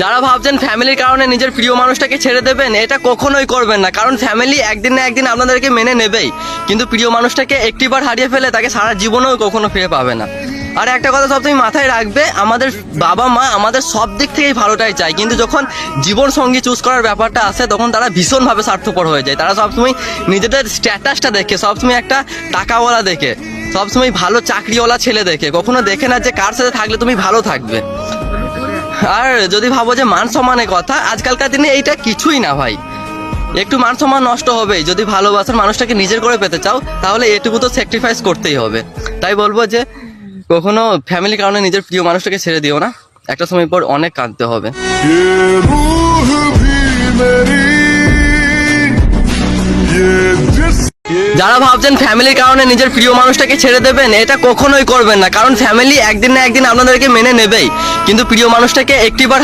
যারা ভাবছেন ফ্যামিলির কারণে নিজের প্রিয় মানুষটাকে ছেড়ে দেবেন, এটা কখনোই করবেন না, কারণ ফ্যামিলি একদিন না একদিন আপনাদেরকে মেনে নেবেই, কিন্তু প্রিয় মানুষটাকে একটিবার হারিয়ে ফেলে তাকে সারা জীবনেও কখনো ফিরে পাবে না। আর একটা কথা সবসময় মাথায় রাখবে, আমাদের বাবা মা আমাদের সব দিক থেকেই ভালোটাই চায়, কিন্তু যখন জীবন সঙ্গী চুজ করার ব্যাপারটা আসে তখন তারা ভীষণভাবে স্বার্থপর হয়ে যায়। তারা সবসময় নিজেদের স্ট্যাটাসটা দেখে, সবসময় একটা টাকাওয়ালা দেখে, সবসময় ভালো চাকরিওয়ালা ছেলে দেখে, কখনো দেখে না যে কার সাথে থাকলে তুমি ভালো থাকবে। আর যদি ভাবো যে মান সম্মানের কথা, আজকালকার দিনে এইটা কিছুই না ভাই, একটু মান সম্মান নষ্ট হবেই। যদি ভালোবাসার মানুষটাকে নিজের করে পেতে চাও তাহলে এটুকু তো স্যাক্রিফাইস করতেই হবে। তাই বলবো যে কখনো ফ্যামিলির কারণে নিজের প্রিয় মানুষটাকে ছেড়ে দিও না, একটা সময় পর অনেক কাঁদতে হবে। যারা ভাবছেন ফ্যামিলির কারণে নিজের প্রিয় মানুষটাকে ছেড়ে দেবেন, এটা কখনোই করবেন না, কারণ ফ্যামিলি একদিন না একদিন আপনাদেরকে মেনে নেবেই, কিন্তু প্রিয় মানুষটাকে একটিবার